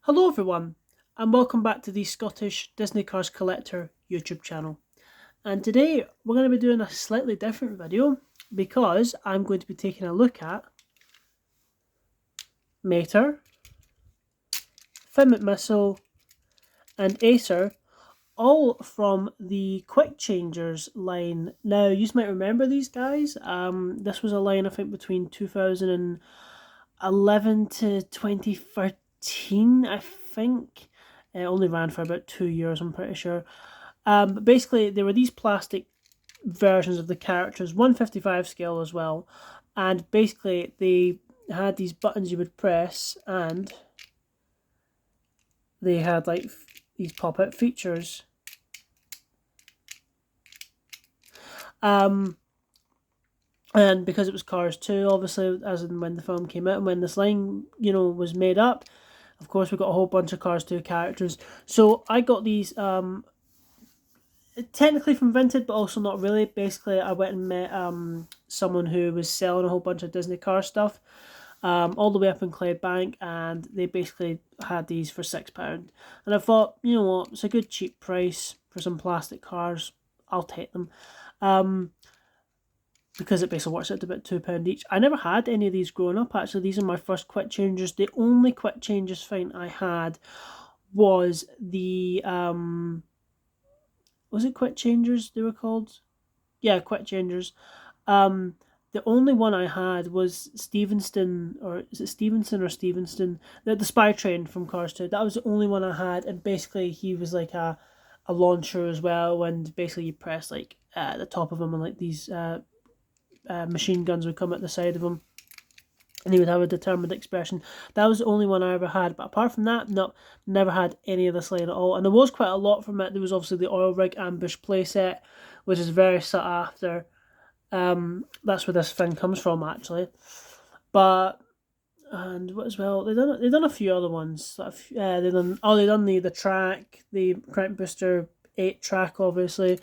Hello everyone, and welcome back to the Scottish Disney Cars Collector YouTube channel. And today we're going to be doing a slightly different video because I'm going to be taking a look at Mater, McMissile, and Acer, all from the Quick Changers line. Now, you might remember these guys. This was a line, I think, between 2011 to 2013, I think. It only ran for about 2 years, I'm pretty sure. But basically, there were these plastic versions of the characters, 155 scale as well, and basically they had these buttons you would press, and they had like these pop-out features. Um, and because it was Cars 2, obviously, as in when the film came out and when this line, was made up, of course, we got a whole bunch of Cars 2 characters. So I got these technically from Vinted, but also not really. Basically, I went and met someone who was selling a whole bunch of Disney car stuff, all the way up in Clydebank, and they basically had these for £6. And I thought, you know what, it's a good cheap price for some plastic cars. I'll take them. Because it basically works out to about £2 each. I never had any of these growing up. Actually, these are my first quick changers. The only quick changes find I had was the was it quick changers they were called? Yeah, quick changers. Um, the only one I had was Stevenston, or is it Stevenson or Stevenston? The spy train from Cars 2. That was the only one I had, and basically he was like a launcher as well, and basically you press like the top of him, and like these machine guns would come at the side of him, and he would have a determined expression. That was the only one I ever had, but apart from that, no, never had any of this line at all. And there was quite a lot from it. There was obviously the oil rig ambush playset, which is very sought after. That's where this thing comes from, actually. But and what as well? They done a few other ones. They done the track, the Crank Booster 8 track, obviously.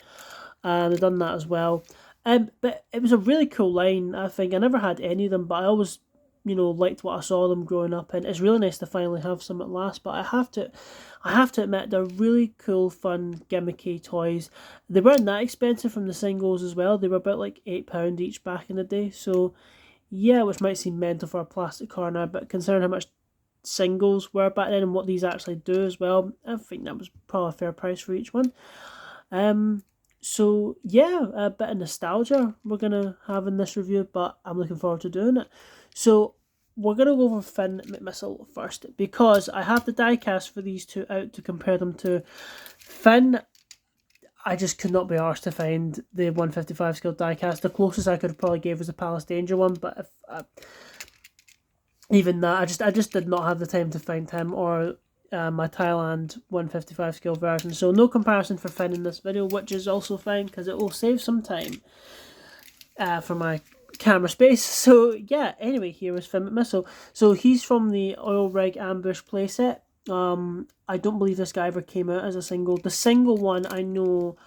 They've done that as well. But it was a really cool line. I think I never had any of them, but I always, liked what I saw them growing up, and it's really nice to finally have some at last. But I have to admit, they're really cool, fun, gimmicky toys. They weren't that expensive from the singles as well. They were about like £8 each back in the day. So yeah, which might seem mental for a plastic car now, but considering how much singles were back then and what these actually do as well, I think that was probably a fair price for each one. Um, so yeah, a bit of nostalgia we're gonna have in this review, but I'm looking forward to doing it. So we're gonna go over Finn McMissile first because I have the diecast for these two out to compare them to. Finn, I just could not be arsed to find the 155 scale diecast. The closest I could have probably gave was the Palace Danger one, but if even that, I just did not have the time to find him or my Thailand 155 scale version. So no comparison for Finn in this video, which is also fine because it will save some time for my camera space. So yeah, anyway, here is Finn McMissile. So he's from the Oil Rig Ambush playset. I don't believe this guy ever came out as a single. The single one I know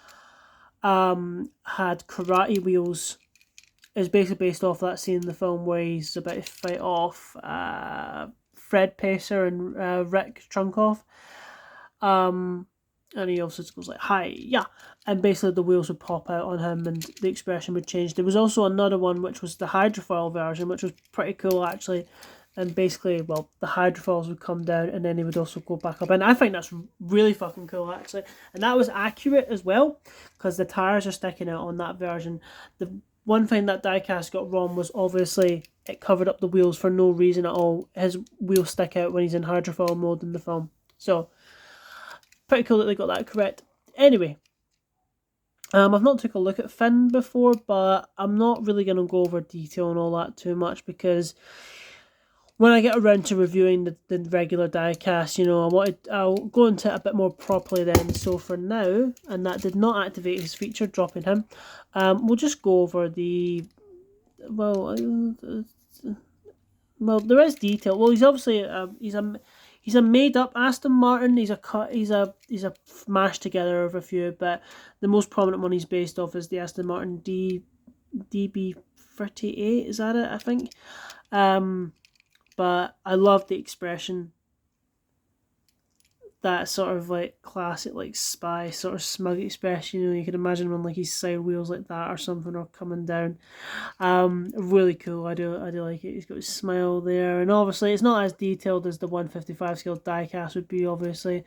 had karate wheels. Is basically based off that scene in the film where he's about to fight off Fred Pacer and Rick Trunkoff. And he also goes like, "Hi, yeah," and basically the wheels would pop out on him and the expression would change. There was also another one which was the hydrofoil version, which was pretty cool actually. And basically, well, the hydrofoils would come down and then he would also go back up. And I think that's really fucking cool actually. And that was accurate as well because the tires are sticking out on that version. The one thing that diecast got wrong was obviously it covered up the wheels for no reason at all. His wheels stick out when he's in hydrofoil mode in the film. So pretty cool that they got that correct. Anyway, I've not took a look at Finn before, but I'm not really going to go over detail and all that too much because when I get around to reviewing the regular diecast, I'll go into it a bit more properly then. So for now, and that did not activate his feature, dropping him, we'll just go over the, well, there is detail. Well, he's obviously, he's a made up Aston Martin. He's a mashed together of a few, but the most prominent one he's based off is the Aston Martin DB38. Is that it? I think. But I love the expression that sort of like classic like spy sort of smug expression. You can imagine when like his side wheels like that or something are coming down. Really cool. I do like it. He's got his smile there, and obviously it's not as detailed as the 155 scale diecast would be. Obviously,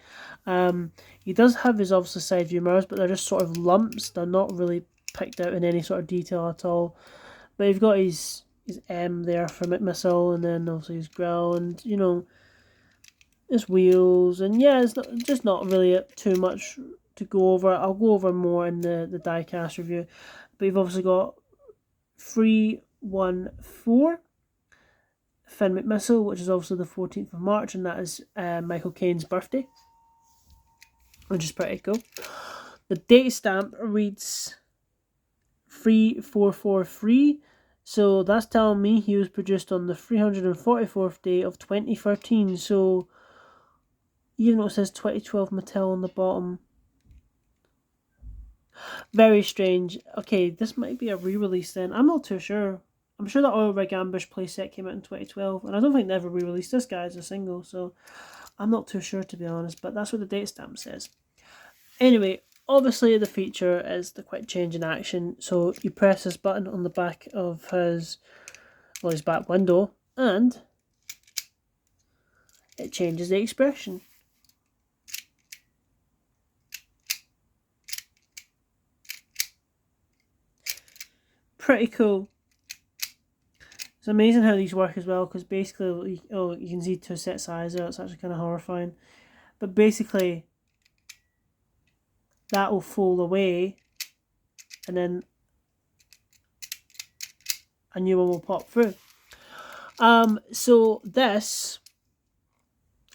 he does have his obviously side view mirrors, but they're just sort of lumps. They're not really picked out in any sort of detail at all. But you've got his M there for McMissile, and then obviously his grill, and his wheels, and yeah, it's not really too much to go over. I'll go over more in the diecast review. But you've obviously got 314 Finn McMissile, which is obviously the 14th of March, and that is Michael Caine's birthday, which is pretty cool. The date stamp reads 3443, so that's telling me he was produced on the 344th day of 2013. So even though it says 2012 Mattel on the bottom, very strange. Okay, this might be a re-release then. I'm not too sure. I'm sure that Oil Rig Ambush playset came out in 2012, and I don't think they ever re-released this guy as a single, so I'm not too sure to be honest, but that's what the date stamp says. Anyway, obviously the feature is the quick change in action, so you press this button on the back of his back window, and it changes the expression. Pretty cool. It's amazing how these work as well, because basically, you can see two sets of eyes there. It's actually kind of horrifying. But basically, that will fold away, and then a new one will pop through. So this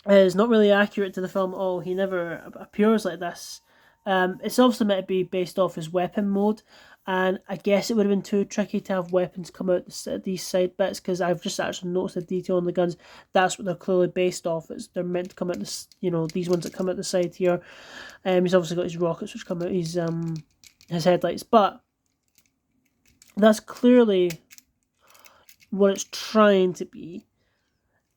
is not really accurate to the film at all. He never appears like this. It's obviously meant to be based off his weapon mode, and I guess it would have been too tricky to have weapons come out these side bits, because I've just actually noticed the detail on the guns. That's what they're clearly based off. They're meant to come out this, these ones that come out the side here. He's obviously got his rockets which come out his headlights, but that's clearly what it's trying to be.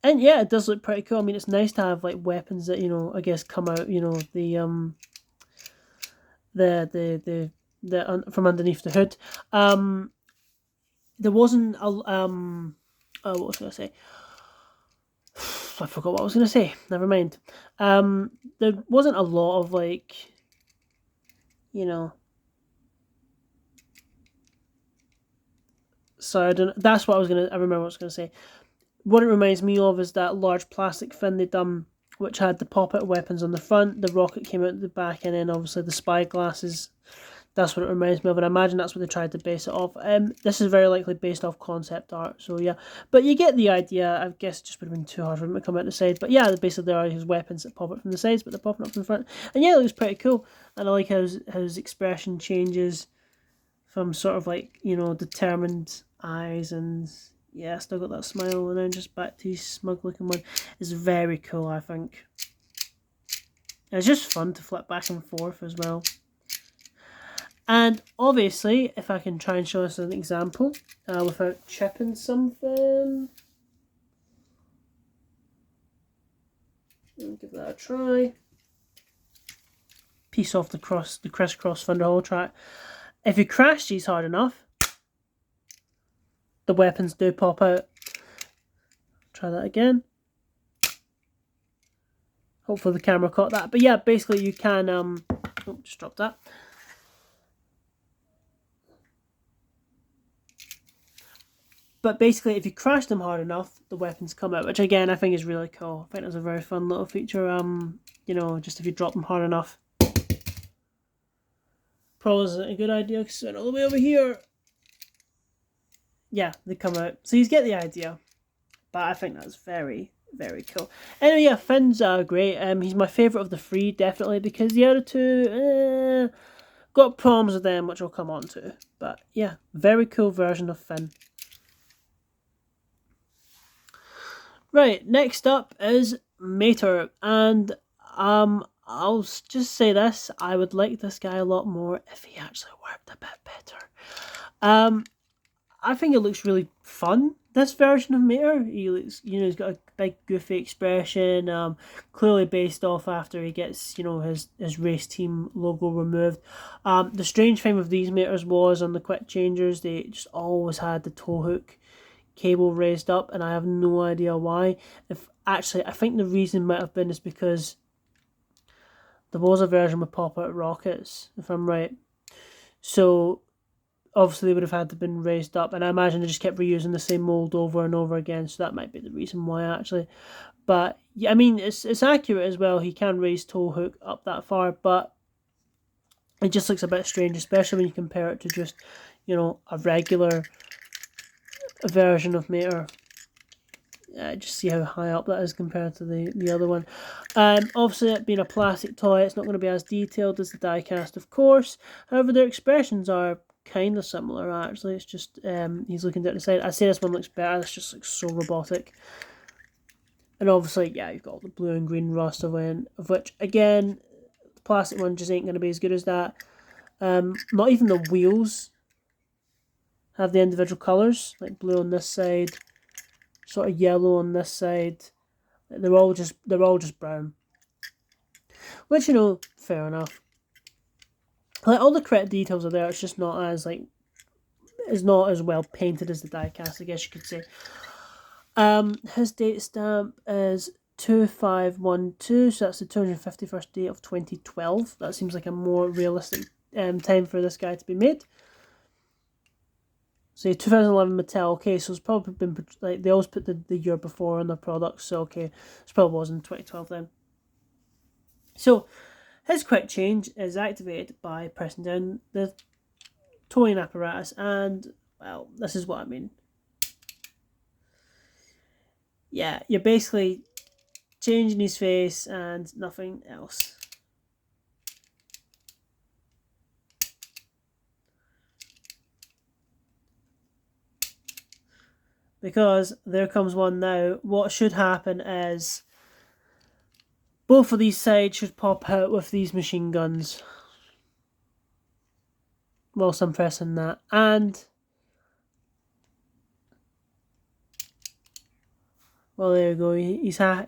And yeah, it does look pretty cool. I mean, it's nice to have like weapons that I guess come out. The from underneath the hood. There wasn't a what was I gonna say? I forgot what I was gonna say. Never mind. There wasn't a lot of like, So I don't. That's what I remember what I was gonna say. What it reminds me of is that large plastic fin they done, which had the pop-out weapons on the front, the rocket came out the back, and then obviously the spy glasses. That's what it reminds me of, and I imagine that's what they tried to base it off. This is very likely based off concept art, so yeah. But you get the idea. I guess it just would have been too hard for them to come out the side. But yeah, basically there are his weapons that pop out from the sides, but they're popping up from the front. And yeah, it looks pretty cool. And I like how his expression changes from sort of like, determined eyes, and yeah, still got that smile, and then just back to his smug looking one. It's very cool, I think. And it's just fun to flip back and forth as well. And obviously, if I can try and show us an example without chipping something. I'll give that a try. Piece off the crisscross Thunderhole track. If you crash these hard enough, the weapons do pop out. Try that again. Hopefully the camera caught that. But yeah, basically you can oh, just dropped that. But basically, if you crash them hard enough, the weapons come out, which again I think is really cool. I think that's a very fun little feature. Just if you drop them hard enough. Probably isn't a good idea because it's all the way over here. Yeah, they come out. So you get the idea. But I think that's very, very cool. Anyway, yeah, Finn's great. He's my favourite of the three, definitely, because the other two, got problems with them, which I'll come on to. But yeah, very cool version of Finn. Right, next up is Mater, and I'll just say this, I would like this guy a lot more if he actually worked a bit better. I think it looks really fun, this version of Mater. He looks, he's got a big goofy expression, clearly based off after he gets, you know, his race team logo removed. The strange thing with these meters was on the quick changers, they just always had the tow hook cable raised up, and I have no idea why. If actually, I think the reason might have been is because there was a version with pop-out rockets, if I'm right. So obviously they would have had to been raised up, and I imagine they just kept reusing the same mold over and over again, so that might be the reason why actually. But yeah, I mean it's accurate as well. He can raise tow hook up that far, but it just looks a bit strange, especially when you compare it to just, you know, a regular version of Mater. Just see how high up that is compared to the other one. Obviously, it being a plastic toy, it's not going to be as detailed as the die-cast, of course. However, their expressions are kind of similar, actually. It's just he's looking down the side. I say this one looks better. This just looks so robotic. And obviously, yeah, you've got the blue and green rust of which, again, the plastic one just ain't going to be as good as that. Not even the wheels have the individual colours, like blue on this side, sort of yellow on this side. They're all just brown, which, you know, fair enough. Like, all the correct details are there. It's just not as not as well painted as the die-cast, I guess you could say. His date stamp is 2512, so that's the 251st day of 2012. That seems like a more realistic time for this guy to be made. So 2011 Mattel, okay, so it's probably been, like, they always put the year before on their products, so okay, it probably was in 2012 then. So, his quick change is activated by pressing down the towing apparatus, and, well, this is what I mean. Yeah, you're basically changing his face and nothing else. Because there comes one now. What should happen is both of these sides should pop out with these machine guns whilst I'm pressing that. And, well, there you go. He's a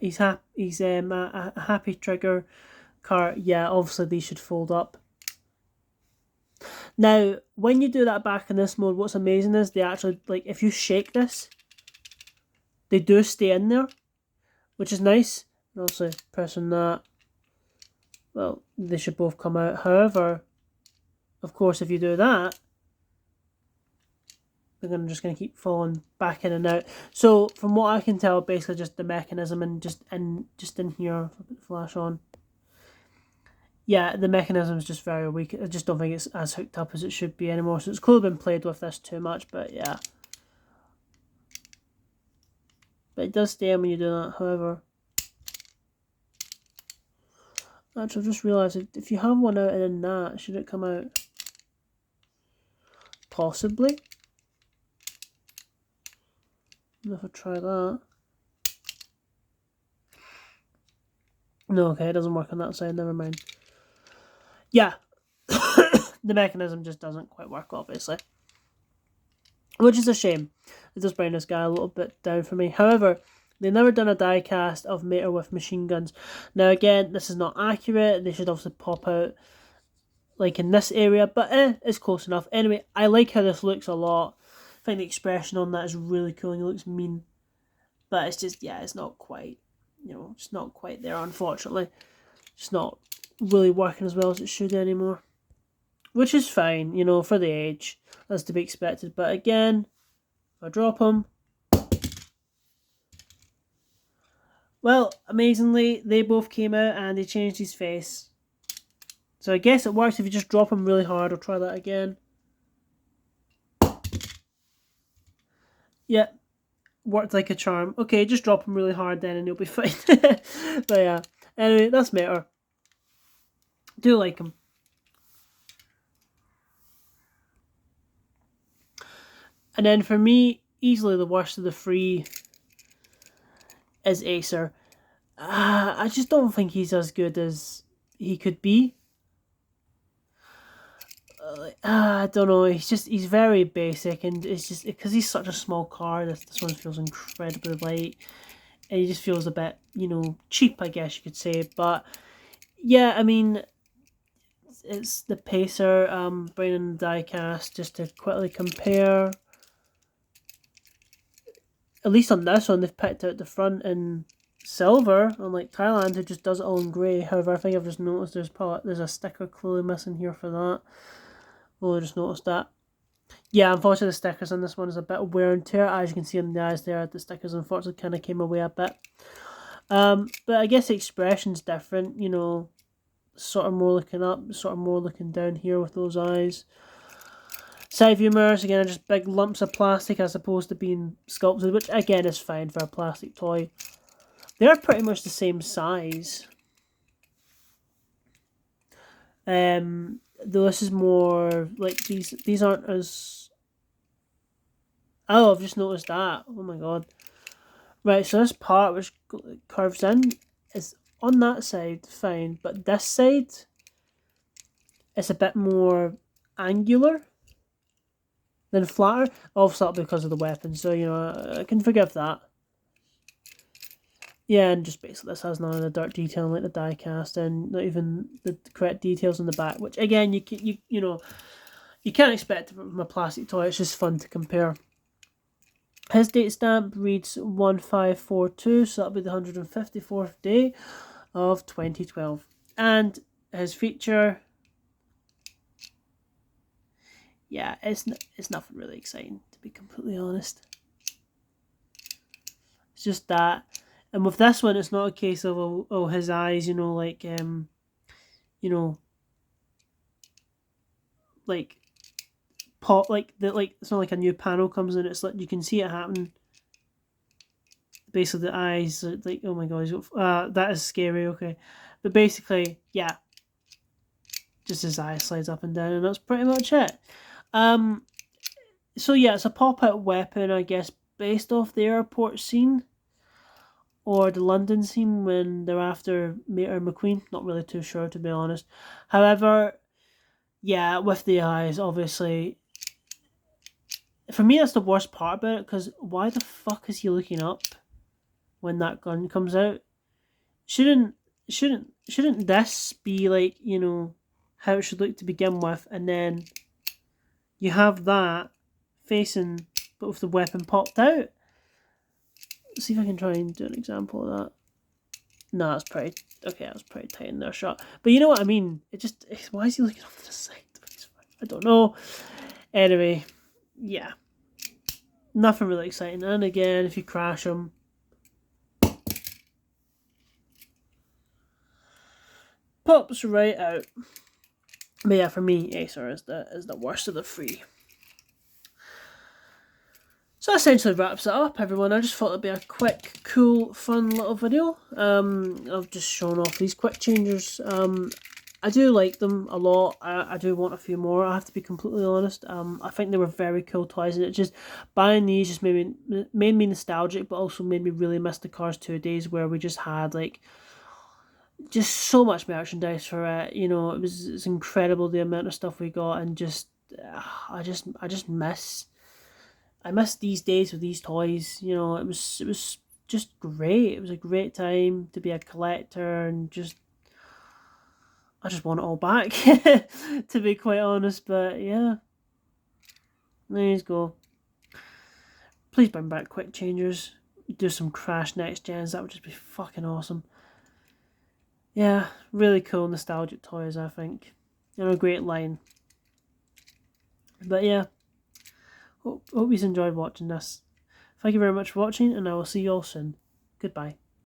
happy trigger car. Yeah, obviously these should fold up. Now, when you do that back in this mode, what's amazing is they actually, like, if you shake this, they do stay in there, which is nice. And also pressing that, well, they should both come out. However, of course, if you do that, they're just going to keep falling back in and out. So from what I can tell, basically just the mechanism and just in here, if I put the flash on. Yeah, the mechanism is just very weak. I just don't think it's as hooked up as it should be anymore. So it's clearly been played with this too much, but yeah. But it does stay in when you do that, however. Actually, I've just realised if you have one out and then that, should it come out? Possibly. If I try that. No, okay, it doesn't work on that side, never mind. Yeah. The mechanism just doesn't quite work, obviously. Which is a shame. It does bring this guy a little bit down for me. However, they've never done a die cast of Mater with machine guns. Now again, this is not accurate. They should obviously pop out like in this area, but it's close enough. Anyway, I like how this looks a lot. I think the expression on that is really cool and it looks mean. But it's just, yeah, it's not quite, you know, it's not quite there, unfortunately. It's not really working as well as it should anymore. Which is fine, you know, for the age. That's to be expected. But again, if I drop him, well, amazingly, they both came out and they changed his face. So I guess it works if you just drop him really hard. I'll try that again. Yeah, worked like a charm. Okay, just drop him really hard then and he'll be fine. But yeah, anyway, that's Mater. Do like him. And then for me, easily the worst of the three is Acer. I just don't think he's as good as he could be. I don't know. He's very basic, and it's just because he's such a small car. This one feels incredibly light. and he just feels a bit, you know, cheap, I guess you could say. But yeah, I mean, it's the Pacer, bringing the diecast just to quickly compare. At least on this one, they've picked out the front in silver, unlike Thailand, who just does it all in grey. However, I think I've just noticed there's a sticker clearly missing here for that. Well, I just noticed that. Yeah, unfortunately, the stickers on this one is a bit of wear and tear. As you can see on the eyes there, the stickers unfortunately kind of came away a bit. But I guess the expression's different, you know, sort of more looking up, sort of more looking down here with those eyes. Side view mirrors, again, are just big lumps of plastic as opposed to being sculpted, which again is fine for a plastic toy. They're pretty much the same size. Though this is more like these aren't as. Oh, I've just noticed that. Oh my god. Right, so this part which curves in is on that side fine, but this side is a bit more angular than flatter. Obviously because of the weapon, so you know I can forgive that. Yeah, and just basically this has none of the dirt detailing like the die cast, and not even the correct details on the back. Which again, you know, you can't expect it from a plastic toy. It's just fun to compare. His date stamp reads 1542, so that'll be the 154th day of 2012. And his feature, yeah, it's nothing really exciting, to be completely honest. It's just that. And with this one, it's not a case of, oh his eyes, you know, like, you know, like, pop, like, it's not like a new panel comes in, it's like, you can see it happen. Basically, the eyes, like, oh my god, that is scary, okay. But basically, yeah, just his eye slides up and down, and that's pretty much it. So yeah, it's a pop-out weapon, I guess, based off the airport scene, or the London scene when they're after Mater McQueen. Not really too sure, to be honest. However, yeah, with the eyes, obviously, for me that's the worst part about it, because why the fuck is he looking up when that gun comes out? Shouldn't this be like, you know, how it should look to begin with, and then you have that facing but with the weapon popped out? Let's see if I can try and do an example of that. No, that's pretty okay, that was pretty tight in their shot. But you know what I mean? Why is he looking off to the side? I don't know. Anyway, yeah. Nothing really exciting. And again, if you crash him, pops right out. But yeah, for me, Acer is the worst of the three. So that essentially wraps it up, everyone. I just thought it'd be a quick, cool, fun little video. I've just shown off these quick changers. I do like them a lot. I do want a few more, I have to be completely honest. I think they were very cool toys, and it just, buying these just made me nostalgic, but also made me really miss the Cars 2 days where we just had, like, just so much merchandise for it. You know, it's incredible the amount of stuff we got, and just, I just miss... I miss these days with these toys. You know, it was just great. It was a great time to be a collector, and just I just want it all back, to be quite honest. But yeah, there you go. Please bring back quick changers. Do some Crash next gens. That would just be fucking awesome. Yeah, really cool nostalgic toys, I think, and a great line. But yeah. Hope you enjoyed watching this. Thank you very much for watching, and I will see you all soon. Goodbye.